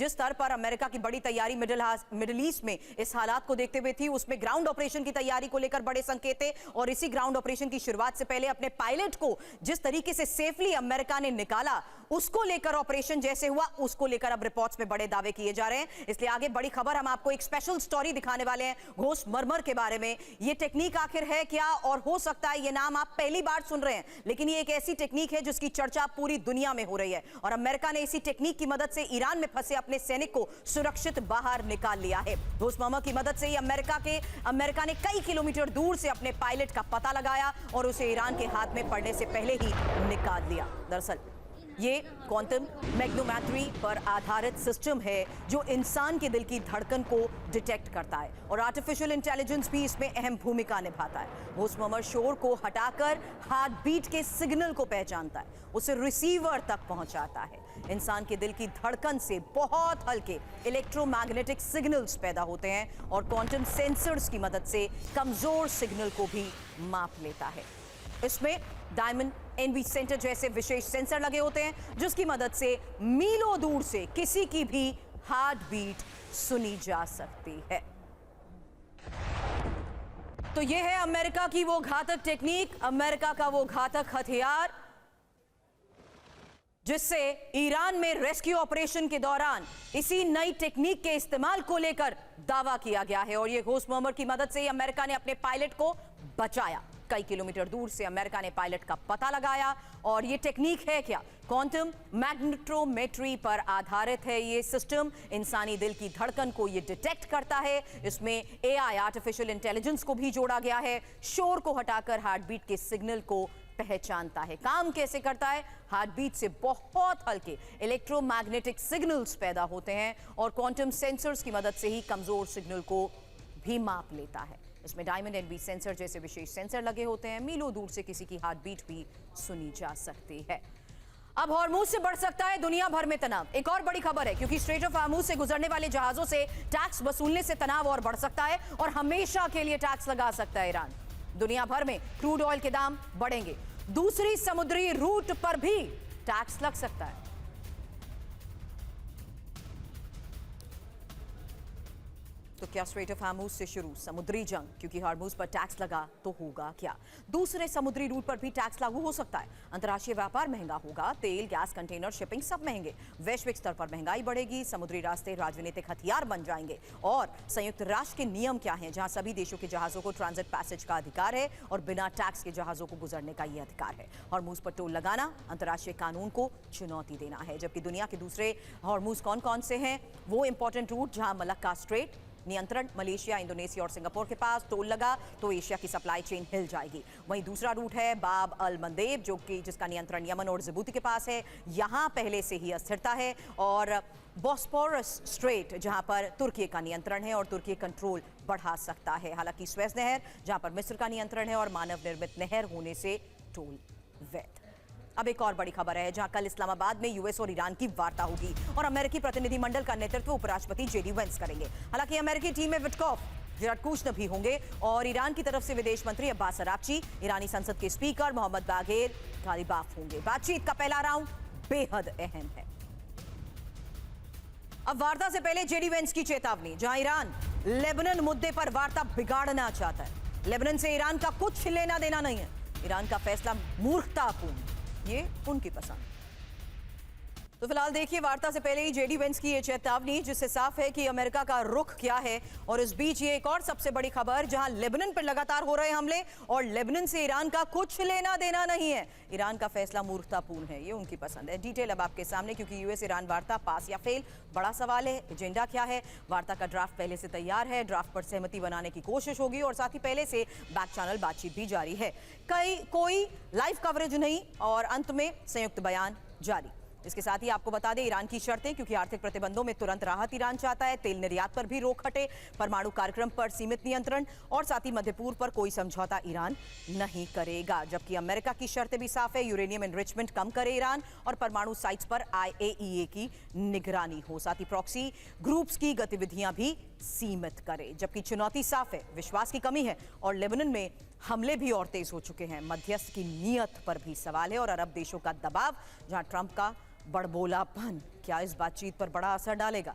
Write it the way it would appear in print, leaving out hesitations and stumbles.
जिस स्तर पर अमेरिका की बड़ी तैयारी मिडिल ईस्ट में इस हालात को देखते हुए थी, उसमें ग्राउंड ऑपरेशन की तैयारी को लेकर बड़े संकेत थे। और इसी ग्राउंड ऑपरेशन की शुरुआत से पहले अपने पायलट को जिस तरीके से सेफली अमेरिका ने निकाला, उसको लेकर ऑपरेशन जैसे हुआ, उसको लेकर अब रिपोर्ट्स में बड़े दावे किए जा रहे हैं। इसलिए आगे बड़ी खबर, हम आपको एक स्पेशल स्टोरी दिखाने वाले हैं घोषमर्मर के बारे में। यह टेक्निक आखिर है क्या, और हो सकता है यह नाम आप पहली बार सुन रहे हैं, लेकिन यह एक ऐसी टेक्निक है जिसकी चर्चा पूरी दुनिया में हो रही है। और अमेरिका ने इसी टेक्निक की मदद से ईरान में फंसे अपने सैनिक को सुरक्षित बाहर निकाल लिया है। घोषमर्मर की मदद से ही अमेरिका ने कई किलोमीटर दूर से अपने पायलट का पता लगाया और उसे ईरान के हाथ में पड़ने से पहले ही निकाल लिया। दरअसल ये क्वांटम मैग्नोमेट्री पर आधारित सिस्टम है जो इंसान के दिल की धड़कन को डिटेक्ट करता है, और आर्टिफिशियल इंटेलिजेंस भी इसमें अहम भूमिका निभाता है। घोषमर्मर शोर को हटाकर हार्ट बीट के सिग्नल को पहचानता है, उसे रिसीवर तक पहुंचाता है। इंसान के दिल की धड़कन से बहुत हल्के इलेक्ट्रोमैग्नेटिक सिग्नल्स पैदा होते हैं और क्वांटम सेंसर्स की मदद से कमजोर सिग्नल को भी माप लेता है। इसमें डायमंड एनवी सेंटर जैसे विशेष सेंसर लगे होते हैं जिसकी मदद से मीलों दूर से किसी की भी हार्ट बीट सुनी जा सकती है। तो यह है अमेरिका की वो घातक टेक्निक, अमेरिका का वो घातक हथियार जिससे ईरान में रेस्क्यू ऑपरेशन के दौरान इसी नई टेक्निक के इस्तेमाल को लेकर दावा किया गया है। और यह घोषमर्मर की मदद से ही अमेरिका ने अपने पायलट को बचाया। कई किलोमीटर दूर से अमेरिका ने पायलट का पता लगाया। और यह टेक्निक है क्या? क्वांटम मैग्नेटोमेट्री पर आधारित है ये सिस्टम। इंसानी दिल की धड़कन को ये डिटेक्ट करता है। इसमें एआई, आर्टिफिशियल इंटेलिजेंस को भी जोड़ा गया है। शोर को हटाकर हार्ट बीट के सिग्नल को पहचानता है। काम कैसे करता है? हार्ट बीट से बहुत हल्के इलेक्ट्रोमैग्नेटिक सिग्नल्स पैदा होते हैं और क्वांटम सेंसर्स की मदद से ही कमजोर सिग्नल को भी माप लेता है। इसमें डायमंड एनवी सेंसर जैसे विशेष सेंसर लगे होते हैं। मीलों दूर से किसी की हार्ट बीट भी सुनी जा सकती है। अब हॉर्मूज से बढ़ सकता है दुनिया भर में तनाव। एक और बड़ी खबर है, क्योंकि स्ट्रेट ऑफ हॉर्मूज से गुजरने वाले जहाजों से टैक्स वसूलने से तनाव और बढ़ सकता है और हमेशा के लिए टैक्स लगा सकता है ईरान। दुनिया भर में क्रूड ऑयल के दाम बढ़ेंगे। दूसरी समुद्री रूट पर भी टैक्स लग सकता है। तो क्या स्ट्रेट ऑफ हॉर्मूज से शुरू समुद्री जंग? क्योंकि हॉर्मूज पर टैक्स लगा तो होगा क्या? दूसरे समुद्री रूट पर भी टैक्स लागू हो सकता है। अंतर्राष्ट्रीय व्यापार महंगा होगा। तेल, गैस, कंटेनर, शिपिंग सब महंगे। वैश्विक स्तर पर महंगाई बढ़ेगी। समुद्री रास्ते राजनीतिक हथियार बन जाएंगे। और संयुक्त राष्ट्र के नियम क्या हैं, जहां सभी देशों के जहाजों को ट्रांजिट पैसेज का अधिकार है और बिना टैक्स के जहाजों को गुजरने का यह अधिकार है। हॉर्मूज पर टोल लगाना अंतर्राष्ट्रीय कानून को चुनौती देना है। जबकि दुनिया के दूसरे हॉर्मूज कौन कौन से हैं? वो इंपॉर्टेंट रूट जहां मलक्का स्ट्रेट नियंत्रण मलेशिया, इंडोनेशिया और सिंगापुर के पास, टोल लगा तो एशिया की सप्लाई चेन हिल जाएगी। वहीं दूसरा रूट है बाब अल मंदेब, जो कि जिसका नियंत्रण यमन और जिबूती के पास है। यहां पहले से ही अस्थिरता है। और बॉस्फोरस स्ट्रेट, जहां पर तुर्की का नियंत्रण है और तुर्की कंट्रोल बढ़ा सकता है। हालांकि स्वेज नहर, जहां पर मिस्र का नियंत्रण है और मानव निर्मित नहर होने से टोल वैध। अब एक और बड़ी खबर है, जहां कल इस्लामाबाद में यूएस और ईरान की वार्ता होगी और अमेरिकी प्रतिनिधिमंडल का नेतृत्व उपराष्ट्रपति जेडी वेंस करेंगे। हालांकि अमेरिकी टीम में विटकॉफ, विराट कुशनर भी होंगे और ईरान की तरफ से विदेश मंत्री अब्बास अराक्ची, ईरानी संसद के स्पीकर मोहम्मद बागेर गालिबाफ होंगे। बातचीत का पहला राउंड बेहद अहम है। अब वार्ता से पहले जेडी वेंस की चेतावनी, जहां ईरान लेबनान मुद्दे पर वार्ता बिगाड़ना चाहता है। लेबनान से ईरान का कुछ लेना देना नहीं है। ईरान का फैसला मूर्खतापूर्ण, ये उनकी पसंद। तो फिलहाल देखिए वार्ता से पहले ही जेडी वेंस की ये चेतावनी, जिससे साफ है कि अमेरिका का रुख क्या है। और इस बीच ये एक और सबसे बड़ी खबर, जहां लेबनान पर लगातार हो रहे हमले और लेबनान से ईरान का कुछ लेना देना नहीं है। ईरान का फैसला मूर्खतापूर्ण है, ये उनकी पसंद है। डिटेल अब आपके सामने, क्योंकि यूएस ईरान वार्ता पास या फेल, बड़ा सवाल है। एजेंडा क्या है? वार्ता का ड्राफ्ट पहले से तैयार है। ड्राफ्ट पर सहमति बनाने की कोशिश होगी और साथ ही पहले से बैक चैनल बातचीत भी जारी है। कोई लाइव कवरेज नहीं और अंत में संयुक्त बयान जारी। इसके साथ ही आपको बता दें ईरान की शर्तें, क्योंकि आर्थिक प्रतिबंधों में तुरंत राहत ईरान चाहता है। तेल निर्यात पर भी रोक हटे, परमाणु कार्यक्रम पर सीमित नियंत्रण और साथ ही मध्य पूर्व पर कोई समझौता ईरान नहीं करेगा। जबकि अमेरिका की शर्तें भी साफ है, यूरेनियम एनरिचमेंट कम करे ईरान और परमाणु साइट्स पर आईएईए की निगरानी हो। साथ ही प्रॉक्सी ग्रुप्स की गतिविधियां भी सीमित करे। जबकि चुनौती साफ है, विश्वास की कमी है और लेबनान में हमले भी और तेज हो चुके हैं। मध्यस्थ की नीयत पर भी सवाल है और अरब देशों का दबाव, जहां ट्रंप का बड़बोलापन क्या इस बातचीत पर बड़ा असर डालेगा?